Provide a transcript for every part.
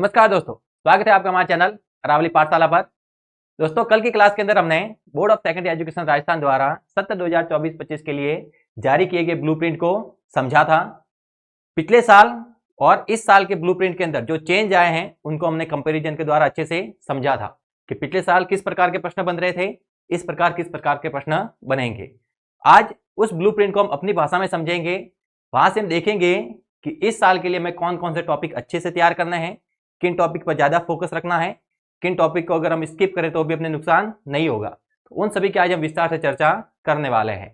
नमस्कार दोस्तों, स्वागत है आपका हमारे चैनल अरावली पाठशाला पर। दोस्तों, कल की क्लास के अंदर हमने board of secondary education Rajasthan द्वारा सत्र 2024-25 के लिए जारी किए गए ब्लूप्रिंट को समझा था। पिछले साल और इस साल के ब्लूप्रिंट के अंदर जो चेंज आए हैं उनको हमने कंपैरिजन के द्वारा अच्छे से समझा था कि पिछले साल किस प्रकार के प्रश्न बन रहे थे, इस प्रकार किस प्रकार के प्रश्न बनेंगे। आज उस ब्लूप्रिंट को हम अपनी भाषा में समझेंगे। वहां से हम देखेंगे कि इस साल के लिए हमें कौन कौन से टॉपिक अच्छे से तैयार करने हैं, किन टॉपिक पर ज्यादा फोकस रखना है, किन टॉपिक को अगर हम स्किप करें तो भी अपने नुकसान नहीं होगा। तो उन सभी की आज हम विस्तार से चर्चा करने वाले हैं।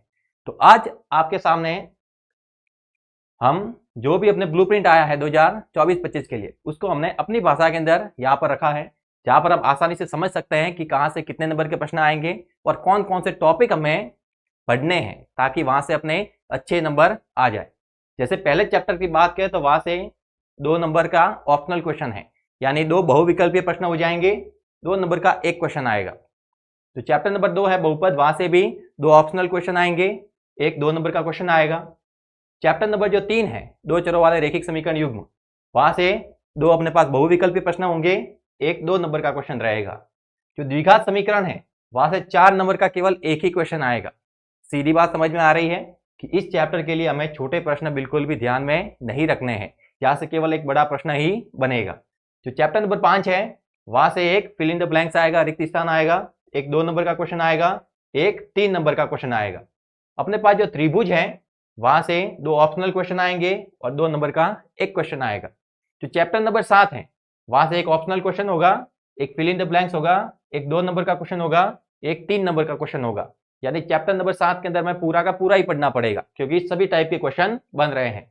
तो आज आपके सामने हम जो भी अपने ब्लूप्रिंट आया है 2024-25 के लिए, उसको हमने अपनी भाषा के अंदर यहाँ पर रखा है, जहां पर हम आसानी से समझ सकते हैं कि कहां से कितने नंबर के प्रश्न आएंगे और कौन कौन से टॉपिक हमें पढ़ने हैं, ताकि वहां से अपने अच्छे नंबर आ जाए। जैसे पहले चैप्टर की बात करें तो वहां से 2 नंबर का ऑप्शनल क्वेश्चन है, यानी 2 बहुविकल्पीय प्रश्न हो जाएंगे, 2 नंबर का एक क्वेश्चन आएगा। तो चैप्टर नंबर 2 है बहुपद, वहां से भी 2 ऑप्शनल क्वेश्चन आएंगे, एक 2 नंबर का क्वेश्चन आएगा। चैप्टर नंबर जो 3 है 2 चरों वाले रैखिक समीकरण युग्म, वहां से 2 अपने पास बहुविकल्पीय प्रश्न होंगे, एक 2 नंबर का क्वेश्चन रहेगा। जो द्विघात समीकरण है वहां से 4 नंबर का केवल एक ही क्वेश्चन आएगा। सीधी बात समझ में आ रही है कि इस चैप्टर के लिए हमें छोटे प्रश्न बिल्कुल भी ध्यान में नहीं रखने हैं, यहां से केवल एक बड़ा प्रश्न ही बनेगा। जो चैप्टर नंबर 5 है वहां से एक फिल इन द ब्लैंक्स आएगा, रिक्त स्थान आएगा, एक 2 नंबर का क्वेश्चन आएगा, एक 3 नंबर का क्वेश्चन आएगा। अपने पास जो त्रिभुज है वहां से 2 ऑप्शनल क्वेश्चन आएंगे और 2 नंबर का एक क्वेश्चन आएगा। जो चैप्टर नंबर 7 है वहां से एक ऑप्शनल क्वेश्चन होगा, एक फिल इन द ब्लैंक्स होगा, एक 2 नंबर का क्वेश्चन होगा, एक 3 नंबर का क्वेश्चन होगा। यानी चैप्टर नंबर 7 के अंदर में पूरा का पूरा ही पढ़ना पड़ेगा, क्योंकि सभी टाइप के क्वेश्चन बन रहे हैं।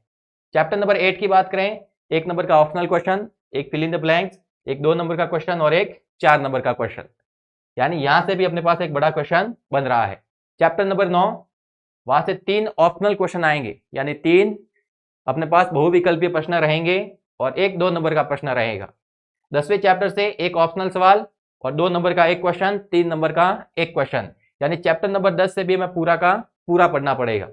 चैप्टर नंबर 8 की बात करें, 1 नंबर का ऑप्शनल क्वेश्चन, एक फिल इन द ब्लैंक्स, एक 2 नंबर का क्वेश्चन और एक 4 नंबर का क्वेश्चन। यानी यहां से भी अपने पास एक बड़ा क्वेश्चन बन रहा है। चैप्टर नंबर 9, वहां से 3 ऑप्शनल क्वेश्चन आएंगे, यानी 3 अपने पास बहुविकल्पीय प्रश्न रहेंगे और एक 2 नंबर का प्रश्न रहेगा। 10वें चैप्टर से एक ऑप्शनल सवाल और 2 नंबर का एक क्वेश्चन, 3 नंबर का एक क्वेश्चन। यानी चैप्टर नंबर 10 से भी हमें पूरा का पूरा पढ़ना पड़ेगा।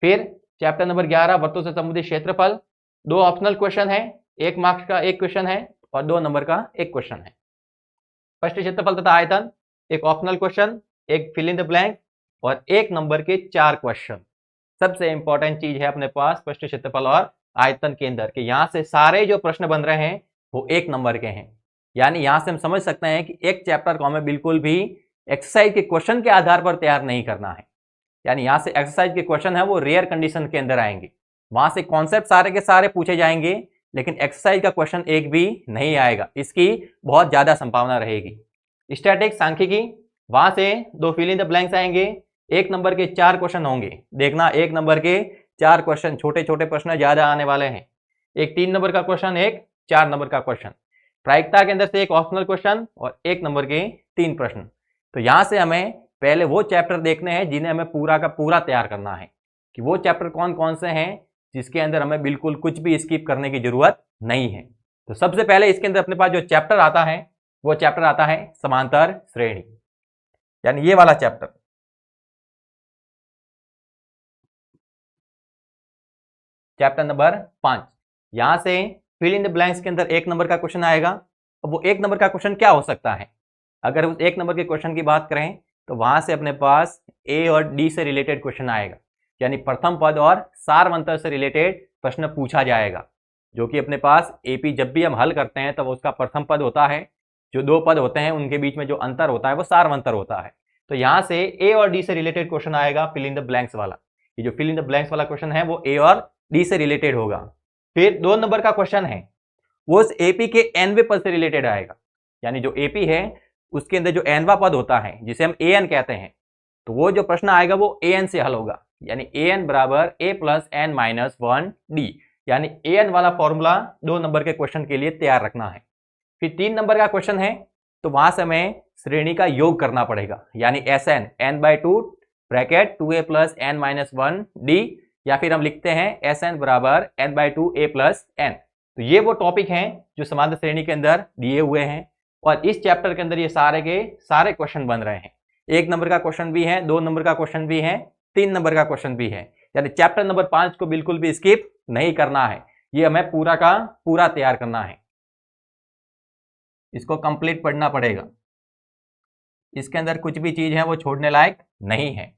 फिर चैप्टर नंबर 11 वृत्तों से संबंधित क्षेत्रफल, 2 ऑप्शनल क्वेश्चन है, 1 मार्क्स का एक क्वेश्चन है और 2 नंबर का एक क्वेश्चन है। स्पष्ट क्षेत्रफल तथा आयतन, एक ऑप्शनल क्वेश्चन, एक फिल इन द ब्लैंक और 1 नंबर के 4 क्वेश्चन। सबसे इंपॉर्टेंट चीज है अपने पास स्पष्ट क्षेत्रफल और आयतन के अंदर कि यहां से सारे जो प्रश्न बन रहे हैं वो 1 नंबर के हैं। यानी यहां से हम समझ सकते हैं कि एक चैप्टर को हमें बिल्कुल भी एक्सरसाइज के क्वेश्चन के आधार पर तैयार नहीं करना है। यानी यहां से एक्सरसाइज के क्वेश्चन है वो रेयर कंडीशन के अंदर आएंगे, वहां से कॉन्सेप्ट सारे के सारे पूछे जाएंगे, लेकिन एक्सरसाइज का क्वेश्चन एक भी नहीं आएगा, इसकी बहुत ज्यादा संभावना रहेगी। स्टैटिक्स सांख्यिकी, वहां से 2 फिल इन द ब्लैंक्स आएंगे, 1 नंबर के 4 क्वेश्चन होंगे। देखना 1 नंबर के 4 क्वेश्चन, छोटे छोटे प्रश्न ज्यादा आने वाले हैं। एक 3 नंबर का क्वेश्चन, एक 4 नंबर का क्वेश्चन। प्रायिकता के अंदर से एक ऑप्शनल क्वेश्चन और 1 नंबर के 3 प्रश्न। तो यहां से हमें पहले वो चैप्टर देखने हैं जिन्हें हमें पूरा का पूरा तैयार करना है, कि वो चैप्टर कौन कौन से हैं जिसके अंदर हमें बिल्कुल कुछ भी स्किप करने की जरूरत नहीं है। तो सबसे पहले इसके अंदर अपने पास जो चैप्टर आता है वो चैप्टर आता है समांतर श्रेणी, यानी ये वाला चैप्टर। चैप्टर नंबर 5, यहां से फिल इन द ब्लैंक्स के अंदर 1 नंबर का क्वेश्चन आएगा। अब वो 1 नंबर का क्वेश्चन क्या हो सकता है? अगर उस 1 नंबर के क्वेश्चन की बात करें तो वहां से अपने पास ए और डी से रिलेटेड क्वेश्चन आएगा, यानी प्रथम पद और सारवंतर से रिलेटेड प्रश्न पूछा जाएगा। जो कि अपने पास एपी जब भी हम हल करते हैं तब उसका प्रथम पद होता है, जो 2 पद होते हैं उनके बीच में जो अंतर होता है वो सारवंतर होता है। तो यहां से ए और डी से रिलेटेड क्वेश्चन आएगा, फिल इन द ब्लैंक्स वाला। ये जो फिल इन द ब्लैंक्स वाला क्वेश्चन है वो ए और डी से रिलेटेड होगा। फिर 2 नंबर का क्वेश्चन है वो उस एपी के एनवें पद से रिलेटेड आएगा, यानी जो एपी है उसके अंदर जो एनवा पद होता है जिसे हम एन कहते हैं, तो वो जो प्रश्न आएगा वो एन से हल होगा। यानी एन बराबर ए प्लस एन माइनस 1 डी, यानी एन वाला फॉर्मूला 2 नंबर के क्वेश्चन के लिए तैयार रखना है। फिर 3 नंबर का क्वेश्चन है तो वहां से हमें श्रेणी का योग करना पड़ेगा, यानी S N N by 2 bracket 2a plus N minus 1 D, या फिर हम लिखते हैं एस एन बराबर N by 2 a plus N. तो ये वो टॉपिक हैं जो समांतर श्रेणी के अंदर दिए हुए हैं और इस चैप्टर के अंदर ये सारे के सारे क्वेश्चन बन रहे हैं। 1 नंबर का क्वेश्चन भी है, 2 नंबर का क्वेश्चन भी है, 3 नंबर का क्वेश्चन भी है। यानी चैप्टर नंबर 5 को बिल्कुल भी स्किप नहीं करना है, ये हमें पूरा का पूरा तैयार करना है। इसको कंप्लीट पढ़ना पड़ेगा। इसके अंदर कुछ भी चीज है वो छोड़ने लायक नहीं है।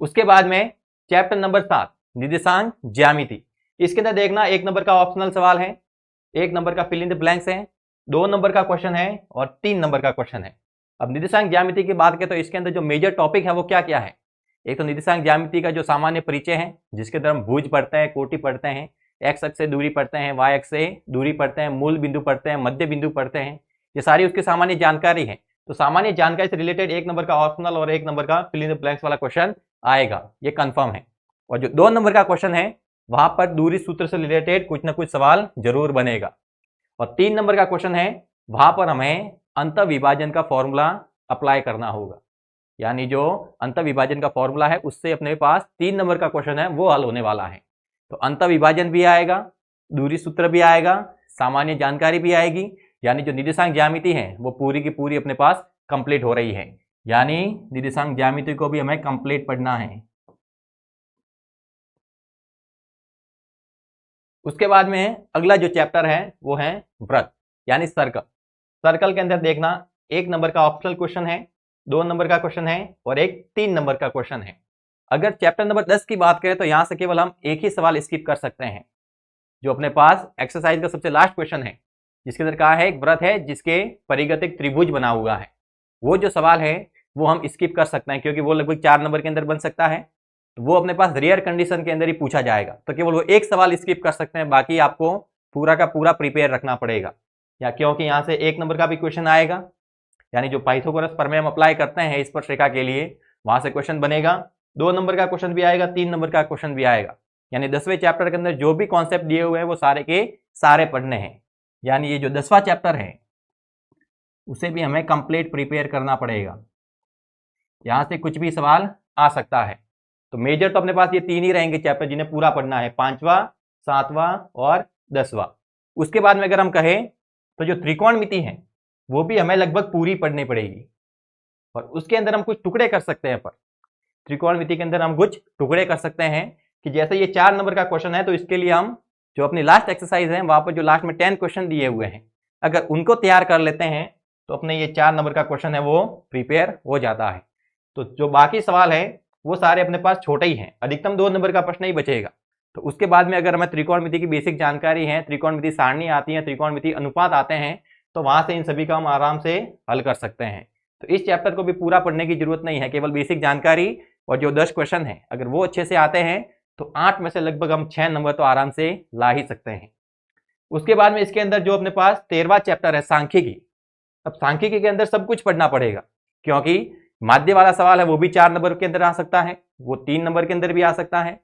उसके बाद में चैप्टर नंबर 7 निर्देशांक ज्यामिति। इसके अंदर देखना 1 नंबर का ऑप्शनल सवाल है, 1 नंबर का फिल इन द ब्लैंक्स है, 2 नंबर का क्वेश्चन है और 3 नंबर का क्वेश्चन है। अब निर्देशांक ज्यामिति की बात करें तो इसके अंदर जो मेजर टॉपिक है वो क्या क्या है। एक तो निर्देशांक ज्यामिति का जो सामान्य परिचय है, जिसके अंदर हम भुज पढ़ते हैं, कोटि पढ़ते हैं, एक्स अक्ष से दूरी पढ़ते हैं, वाई अक्ष से दूरी पढ़ते हैं, मूल बिंदु पढ़ते हैं, मध्य बिंदु पढ़ते हैं, ये सारी उसकी सामान्य जानकारी है। तो सामान्य जानकारी से रिलेटेड 1 नंबर का ऑप्शनल और 1 नंबर का फिल इन द ब्लैंक्स वाला क्वेश्चन आएगा, ये कंफर्म है। और जो 2 नंबर का क्वेश्चन है वहां पर दूरी सूत्र से रिलेटेड कुछ ना कुछ सवाल जरूर बनेगा। और 3 नंबर का क्वेश्चन है वहां पर हमें अंत विभाजन का फॉर्मूला अप्लाई करना होगा, यानी जो अंत विभाजन का फॉर्मूला है उससे अपने पास 3 नंबर का क्वेश्चन है वो हल होने वाला है। तो अंत विभाजन भी आएगा, दूरी सूत्र भी आएगा, सामान्य जानकारी भी आएगी, यानी जो निर्देशांक ज्यामिति है वो पूरी की पूरी अपने पास कंप्लीट हो रही है। यानी निर्देशांक ज्यामिति को भी हमें कंप्लीट पढ़ना है। उसके बाद में अगला जो चैप्टर है वो है वृत्त यानी सर्कल। सर्कल के अंदर देखना 1 नंबर का ऑप्शनल क्वेश्चन है, 2 नंबर का क्वेश्चन है और एक 3 नंबर का क्वेश्चन है। अगर चैप्टर नंबर 10 की बात करें तो यहां से केवल हम एक ही सवाल स्किप कर सकते हैं, जो अपने पास एक्सरसाइज का सबसे लास्ट क्वेश्चन है, जिसके अंदर कहा है एक वृत्त है जिसके परिगत एक त्रिभुज बना हुआ है। वो जो सवाल है वो हम स्किप कर सकते हैं क्योंकि वो लगभग 4 नंबर के अंदर बन सकता है, तो वो अपने पास रेयर कंडीशन के अंदर ही पूछा जाएगा, तो केवल वो एक सवाल स्किप कर सकते हैं, बाकी आपको पूरा का पूरा प्रिपेयर रखना पड़ेगा। या क्योंकि यहाँ से 1 नंबर का भी क्वेश्चन आएगा, यानी जो पाइथागोरस प्रमेय हम अप्लाई करते हैं स्पर्शरेखा के लिए वहां से क्वेश्चन बनेगा, 2 नंबर का क्वेश्चन भी आएगा, 3 नंबर का क्वेश्चन भी आएगा। यानी 10वें चैप्टर के अंदर जो भी कॉन्सेप्ट दिए हुए हैं वो सारे के सारे पढ़ने हैं। यानी ये जो 10वां चैप्टर है उसे भी हमें कंप्लीट प्रिपेयर करना पड़ेगा, यहां से कुछ भी सवाल आ सकता है। तो मेजर तो अपने पास ये 3 ही रहेंगे चैप्टर जिन्हें पूरा पढ़ना है, 5वां, 7वां और 10वां। उसके बाद में अगर हम कहें तो जो त्रिकोणमिति है वो भी हमें लगभग पूरी पढ़नी पड़ेगी, और उसके अंदर हम कुछ टुकड़े कर सकते हैं। पर त्रिकोणमिति के अंदर हम कुछ टुकड़े कर सकते हैं कि जैसे ये 4 नंबर का क्वेश्चन है तो इसके लिए हम जो अपनी लास्ट एक्सरसाइज है वहां पर जो लास्ट में 10 क्वेश्चन दिए हुए हैं अगर उनको तैयार कर लेते हैं तो अपने ये 4 नंबर का क्वेश्चन है वो प्रिपेयर हो जाता है। तो जो बाकी सवाल है वो सारे अपने पास छोटे ही हैं, अधिकतम 2 नंबर का प्रश्न ही बचेगा। तो उसके बाद में अगर हमें त्रिकोणमिति की बेसिक जानकारी है, त्रिकोणमिति सारणी आती है, त्रिकोणमिति अनुपात आते हैं, तो वहां से इन सभी का हम आराम से हल कर सकते हैं। तो इस चैप्टर को भी पूरा पढ़ने की जरूरत नहीं है, केवल बेसिक जानकारी और जो 10 क्वेश्चन है अगर वो अच्छे से आते हैं तो 8 में से लगभग हम 6 नंबर तो आराम से ला ही सकते हैं। उसके बाद में इसके अंदर जो अपने पास 13वां चैप्टर है सांख्यिकी। अब सांख्यिकी के अंदर सब कुछ पढ़ना पड़ेगा, क्योंकि माध्य वाला सवाल है वो भी 4 नंबर के अंदर आ सकता है, वो 3 नंबर के अंदर भी आ सकता है।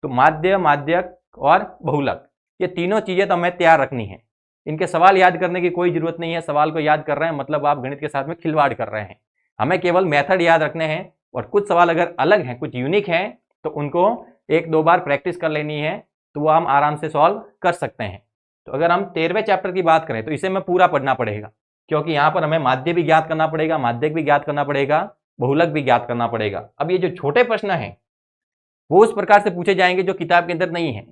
तो माध्य, माध्यक और बहुलक ये तीनों चीजें तो हमें तैयार रखनी है। इनके सवाल याद करने की कोई जरूरत नहीं है, सवाल को याद कर रहे हैं मतलब आप गणित के साथ में खिलवाड़ कर रहे हैं। हमें केवल मेथड याद रखने हैं, और कुछ सवाल अगर अलग हैं, कुछ यूनिक हैं, तो उनको 1-2 बार प्रैक्टिस कर लेनी है, तो वो हम आराम से सॉल्व कर सकते हैं। तो अगर हम 13वें चैप्टर की बात करें तो इसे हमें पूरा पढ़ना पड़ेगा, क्योंकि यहाँ पर हमें माध्य भी ज्ञात करना पड़ेगा, माध्यक भी ज्ञात करना पड़ेगा, बहुलक भी ज्ञात करना पड़ेगा। अब ये जो छोटे प्रश्न हैं वो उस प्रकार से पूछे जाएंगे जो किताब के अंदर नहीं है।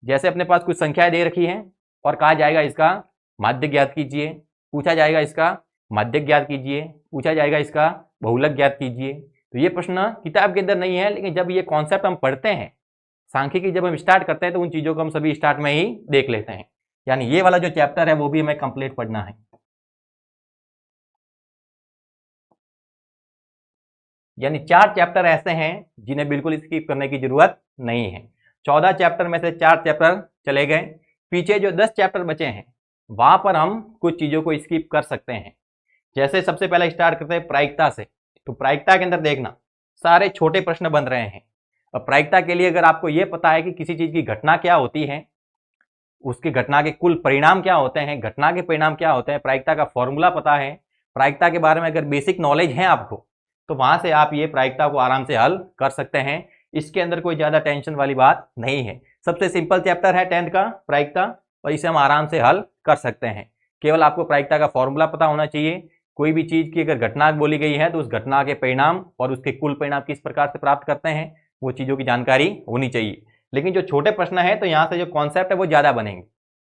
जैसे अपने पास कुछ संख्याएं दे रखी हैं और कहा जाएगा इसका माध्य ज्ञात कीजिए, पूछा जाएगा इसका माध्यक ज्ञात कीजिए, पूछा जाएगा इसका बहुलक ज्ञात कीजिए। तो ये प्रश्न किताब के अंदर नहीं है, लेकिन जब ये कॉन्सेप्ट हम पढ़ते हैं, सांख्यिकी जब हम स्टार्ट करते हैं तो उन चीजों को हम सभी स्टार्ट में ही देख लेते हैं। यानी ये वाला जो चैप्टर है वो भी हमें कंप्लीट पढ़ना है। यानी 4 चैप्टर ऐसे हैं जिन्हें बिल्कुल स्किप करने की जरूरत नहीं है। 14 चैप्टर में से 4 चैप्टर चले गए, पीछे जो 10 चैप्टर बचे हैं वहां पर हम कुछ चीजों को स्किप कर सकते हैं। जैसे सबसे पहले स्टार्ट करते हैं प्रायिकता से। तो प्रायिकता के अंदर देखना सारे छोटे प्रश्न बन रहे हैं। और प्रायिकता के लिए अगर आपको यह पता है कि किसी चीज की घटना क्या होती है, उसकी घटना के कुल परिणाम क्या होते हैं, घटना के परिणाम क्या होते हैं, प्रायिकता का फॉर्मूला पता है, प्रायिकता के बारे में अगर बेसिक नॉलेज है आपको, तो वहां से आप ये प्रायिकता को आराम से हल कर सकते हैं। इसके अंदर कोई ज्यादा टेंशन वाली बात नहीं है। सबसे सिंपल चैप्टर है 10th का प्रायिकता, और इसे हम आराम से हल कर सकते हैं। केवल आपको प्रायिकता का फॉर्मूला पता होना चाहिए। कोई भी चीज की अगर घटना बोली गई है तो उस घटना के परिणाम और उसके कुल परिणाम किस प्रकार से प्राप्त करते हैं वो चीजों की जानकारी होनी चाहिए। लेकिन जो छोटे प्रश्न है तो यहाँ से जो कॉन्सेप्ट है वो ज्यादा बनेंगे,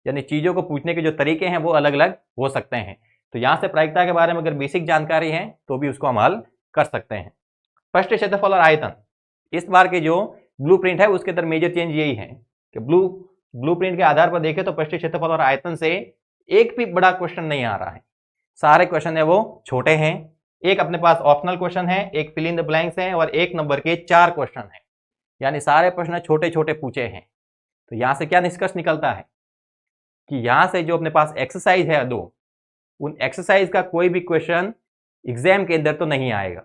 यानी चीजों को पूछने के जो तरीके हैं वो अलग अलग हो सकते हैं। तो यहाँ से प्रायिकता के बारे में अगर बेसिक जानकारी है तो भी उसको हम हल कर सकते हैं। स्पष्ट क्षेत्रफल और आयतन, इस बार के जो ब्लूप्रिंट है उसके अंदर मेजर चेंज यही है कि ब्लूप्रिंट के आधार पर देखें तो स्पष्ट क्षेत्रफल और आयतन से एक भी बड़ा क्वेश्चन नहीं आ रहा है। सारे क्वेश्चन है वो छोटे हैं। एक अपने पास ऑप्शनल क्वेश्चन है, एक फिल इन द ब्लैंक्स है और एक नंबर के 4 क्वेश्चन है, यानी सारे प्रश्न छोटे छोटे पूछे हैं। तो यहां से क्या निष्कर्ष निकलता है कि यहां से जो अपने पास एक्सरसाइज है 2, उन एक्सरसाइज का कोई भी क्वेश्चन एग्जाम के अंदर तो नहीं आएगा।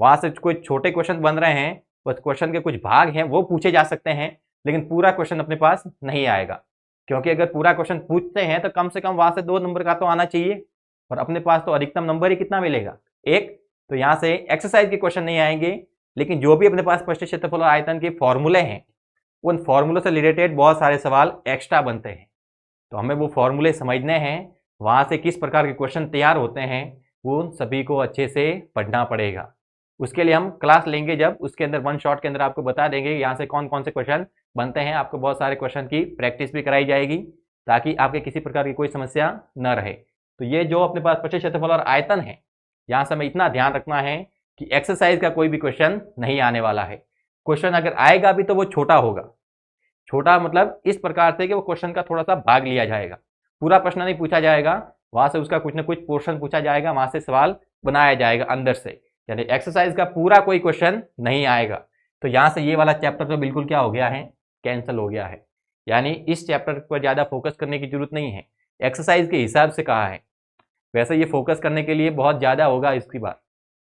वहां से कोई छोटे क्वेश्चन बन रहे हैं, बस क्वेश्चन के कुछ भाग हैं वो पूछे जा सकते हैं, लेकिन पूरा क्वेश्चन अपने पास नहीं आएगा। क्योंकि अगर पूरा क्वेश्चन पूछते हैं तो कम से कम वहां से 2 नंबर का तो आना चाहिए, और अपने पास तो अधिकतम नंबर ही कितना मिलेगा, 1। तो यहाँ से एक्सरसाइज के क्वेश्चन नहीं आएंगे, लेकिन जो भी अपने पास स्पष्ट क्षेत्रफल और आयतन के फॉर्मूले हैं उन फॉर्मूलों से रिलेटेड बहुत सारे सवाल एक्स्ट्रा बनते हैं। तो हमें वो फॉर्मूले समझने हैं, वहां से किस प्रकार के क्वेश्चन तैयार होते हैं वो सभी को अच्छे से पढ़ना पड़ेगा। उसके लिए हम क्लास लेंगे जब, उसके अंदर 1 शॉट के अंदर आपको बता देंगे यहाँ से कौन कौन से क्वेश्चन बनते हैं। आपको बहुत सारे क्वेश्चन की प्रैक्टिस भी कराई जाएगी ताकि आपके किसी प्रकार की कोई समस्या न रहे। तो ये जो अपने पास स्पष्ट क्षेत्रफल और आयतन है, यहाँ से हमें इतना ध्यान रखना है कि एक्सरसाइज का कोई भी क्वेश्चन नहीं आने वाला है। क्वेश्चन अगर आएगा भी तो वो छोटा होगा। छोटा मतलब इस प्रकार से कि वो क्वेश्चन का थोड़ा सा भाग लिया जाएगा, पूरा प्रश्न नहीं पूछा जाएगा, वहां से उसका कुछ ना कुछ पोर्शन पूछा जाएगा, वहां से सवाल बनाया जाएगा अंदर से, यानी एक्सरसाइज का पूरा कोई क्वेश्चन नहीं आएगा। तो यहाँ से ये वाला चैप्टर तो बिल्कुल क्या हो गया है, कैंसिल हो गया है। यानी इस चैप्टर पर ज़्यादा फोकस करने की जरूरत नहीं है, एक्सरसाइज के हिसाब से कहा है। वैसे ये फोकस करने के लिए बहुत ज़्यादा होगा इसकी बात,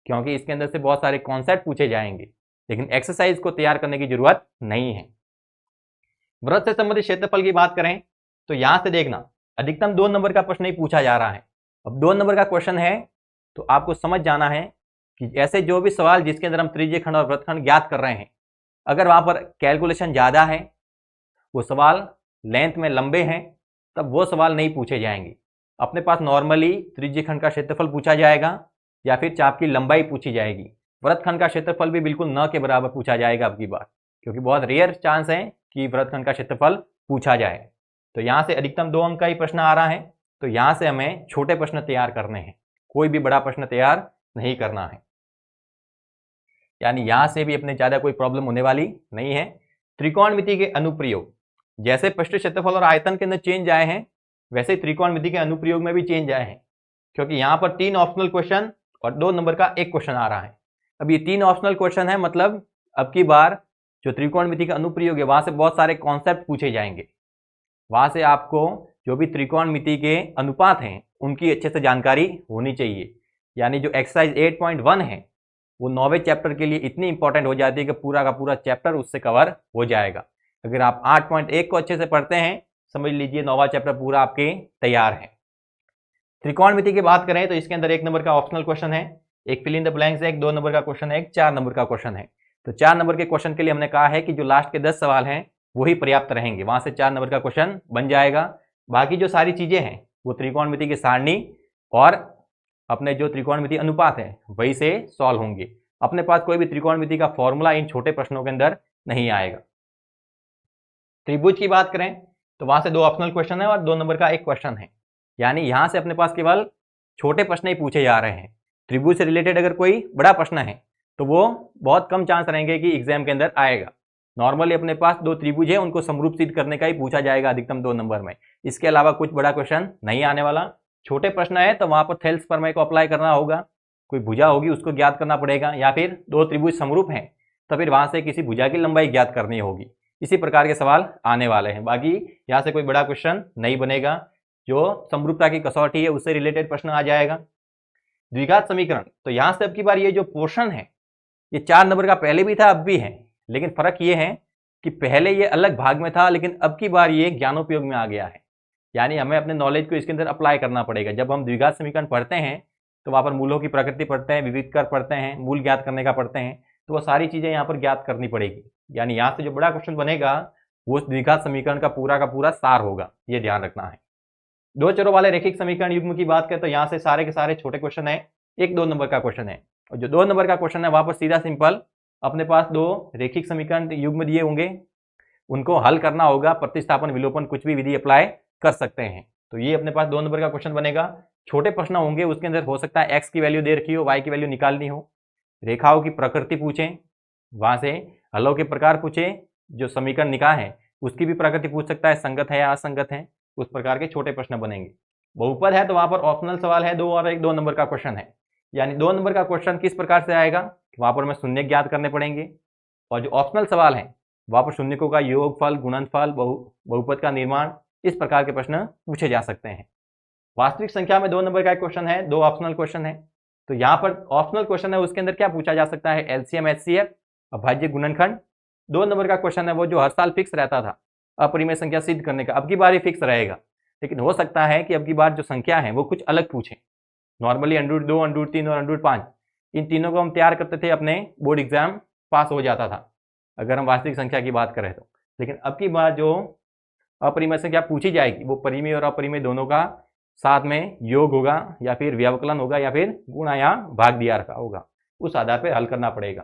क्योंकि इसके अंदर से बहुत सारे कॉन्सेप्ट पूछे जाएंगे, लेकिन एक्सरसाइज को तैयार करने की जरूरत नहीं है। वृत्त से संबंधित क्षेत्रफल की बात करें तो यहां से देखना अधिकतम 2 नंबर का प्रश्न ही पूछा जा रहा है। अब 2 नंबर का क्वेश्चन है तो आपको समझ जाना है कि ऐसे जो भी सवाल जिसके अंदर हम त्रिज्यीय खंड और वृत्तखंड ज्ञात कर रहे हैं, अगर वहां पर कैलकुलेशन ज़्यादा है, वो सवाल लेंथ में लंबे हैं, तब वो सवाल नहीं पूछे जाएंगे। अपने पास नॉर्मली त्रिज्यीय खंड का क्षेत्रफल पूछा जाएगा या फिर चाप की लंबाई पूछी जाएगी। वृत्तखंड का क्षेत्रफल भी बिल्कुल न के बराबर पूछा जाएगा अब की बार, क्योंकि बहुत रेयर चांस है कि वृत्तखंड का क्षेत्रफल पूछा जाए। तो यहाँ से अधिकतम 2 अंक का ही प्रश्न आ रहा है, तो यहाँ से हमें छोटे प्रश्न तैयार करने हैं, कोई भी बड़ा प्रश्न तैयार नहीं करना है। यानी यहाँ से भी अपने ज़्यादा कोई प्रॉब्लम होने वाली नहीं है। त्रिकोणमिति के अनुप्रयोग, जैसे स्पष्ट क्षेत्रफल और आयतन के अंदर चेंज आए हैं, वैसे त्रिकोणमिति के अनुप्रयोग में भी चेंज आए हैं, क्योंकि यहाँ पर 3 ऑप्शनल क्वेश्चन और 2 नंबर का 1 क्वेश्चन आ रहा है। अब ये 3 ऑप्शनल क्वेश्चन है, मतलब अब की बार जो त्रिकोणमिति का अनुप्रयोग है वहां से बहुत सारे कॉन्सेप्ट पूछे जाएंगे। वहां से आपको जो भी त्रिकोणमिति के अनुपात हैं उनकी अच्छे से जानकारी होनी चाहिए। यानी जो एक्सरसाइज 8.1 है वो 9वें चैप्टर के लिए इतनी इंपॉर्टेंट हो जाती है कि पूरा का पूरा चैप्टर उससे कवर हो जाएगा। अगर आप 8.1 को अच्छे से पढ़ते हैं, समझ लीजिए 9वां चैप्टर पूरा आपके तैयार है। त्रिकोणमिति की बात करें तो इसके अंदर 1 नंबर का ऑप्शनल क्वेश्चन है, एक फिल इन द ब्लैंक्स है, एक 2 नंबर का क्वेश्चन है, एक 4 नंबर का क्वेश्चन है। तो 4 नंबर के क्वेश्चन के लिए हमने कहा है कि जो लास्ट के 10 सवाल हैं वही पर्याप्त रहेंगे, वहां से 4 नंबर का क्वेश्चन बन जाएगा। बाकी जो सारी चीजें हैं वो त्रिकोणमिति की सारणी और अपने जो त्रिकोणमिति अनुपात है वही से सॉल्व होंगे। अपने पास कोई भी त्रिकोणमिति का फॉर्मूला इन छोटे प्रश्नों के अंदर नहीं आएगा। त्रिभुज की बात करें तो वहां से 2 ऑप्शनल क्वेश्चन है और 2 नंबर का 1 क्वेश्चन है, यानी यहां से अपने पास केवल छोटे प्रश्न ही पूछे जा रहे हैं। त्रिभुज से रिलेटेड अगर कोई बड़ा प्रश्न है तो वो बहुत कम चांस रहेंगे कि एग्जाम के अंदर आएगा। नॉर्मली अपने पास 2 त्रिभुज है, उनको समरूप सिद्ध करने का ही पूछा जाएगा अधिकतम 2 नंबर में। इसके अलावा कुछ बड़ा क्वेश्चन नहीं आने वाला। छोटे प्रश्न है तो वहां पर थेल्स प्रमेय को अप्लाई करना होगा, कोई भुजा होगी उसको ज्ञात करना पड़ेगा, या फिर 2 त्रिभुज समरूप हैं तो फिर वहां से किसी भुजा की लंबाई ज्ञात करनी होगी। इसी प्रकार के सवाल आने वाले हैं। बाकी यहाँ से कोई बड़ा क्वेश्चन नहीं बनेगा, जो समरूपता की कसौटी है उससे रिलेटेड प्रश्न आ जाएगा। द्विघात समीकरण, तो यहाँ से अब की बार ये जो पोर्शन है ये 4 नंबर का पहले भी था अब भी है, लेकिन फर्क ये है कि पहले ये अलग भाग में था, लेकिन अब की बार ये ज्ञानोपयोग में आ गया है। यानी हमें अपने नॉलेज को इसके अंदर अप्लाई करना पड़ेगा। जब हम द्विघात समीकरण पढ़ते हैं तो वहाँ पर मूलों की प्रकृति पढ़ते हैं, विविध कर पढ़ते हैं, मूल ज्ञात करने का पढ़ते हैं, तो वो सारी चीज़ें यहाँ पर ज्ञात करनी पड़ेगी। यानी यहाँ से जो बड़ा क्वेश्चन बनेगा वो द्विघात समीकरण का पूरा सार होगा, ये ध्यान रखना है। 2 चरों वाले रैखिक समीकरण युग्म की बात करें तो यहाँ से सारे के सारे छोटे क्वेश्चन है, एक 2 नंबर का क्वेश्चन है, और जो 2 नंबर का क्वेश्चन है वहां पर सीधा सिंपल अपने पास 2 रैखिक समीकरण युग्म दिए होंगे, उनको हल करना होगा। प्रतिस्थापन, विलोपन, कुछ भी विधि अप्लाई कर सकते हैं। तो ये अपने पास 2 नंबर का क्वेश्चन बनेगा। छोटे प्रश्न होंगे उसके अंदर हो सकता है एक्स की वैल्यू दे रखी हो, वाई की वैल्यू निकालनी हो, रेखाओं की प्रकृति पूछें, वहां से हलों के प्रकार पूछे, जो समीकरण निकाय है उसकी भी प्रकृति पूछ सकता है, संगत है या असंगत है, उस प्रकार के छोटे प्रश्न बनेंगे। बहुपद है तो वहां पर ऑप्शनल सवाल है 2 और 1 2 नंबर का क्वेश्चन है, यानी 2 नंबर का क्वेश्चन किस प्रकार से आएगा, वहां पर हमें शून्य ज्ञात करने पड़ेंगे, और जो ऑप्शनल सवाल है वहां पर शून्यकों का योगफल, गुणनफल, बहुपद का निर्माण, इस प्रकार के प्रश्न पूछे जा सकते हैं। वास्तविक संख्या में 2 नंबर का एक क्वेश्चन है, 2 ऑप्शनल क्वेश्चन है, तो यहाँ पर ऑप्शनल क्वेश्चन है उसके अंदर क्या पूछा जा सकता है, एलसीएम एचसीएफ, अभाज्य गुणनखंड। 2 नंबर का क्वेश्चन है वो जो हर साल फिक्स रहता था अपरिमेय संख्या सिद्ध करने का, अब की बार ही फिक्स रहेगा, लेकिन हो सकता है कि अब की बार जो संख्या है वो कुछ अलग पूछे। नॉर्मली √2, √3 और √5 इन तीनों को हम तैयार करते थे, अपने बोर्ड एग्जाम पास हो जाता था अगर हम वास्तविक संख्या की बात करें तो। लेकिन अब की बार जो अपरिमेय संख्या पूछी जाएगी वो परिमेय और अपरिमेय दोनों का साथ में योग होगा, या फिर व्यवकलन होगा, या फिर गुणा या भाग दिया रखा होगा, उस आधार पर हल करना पड़ेगा।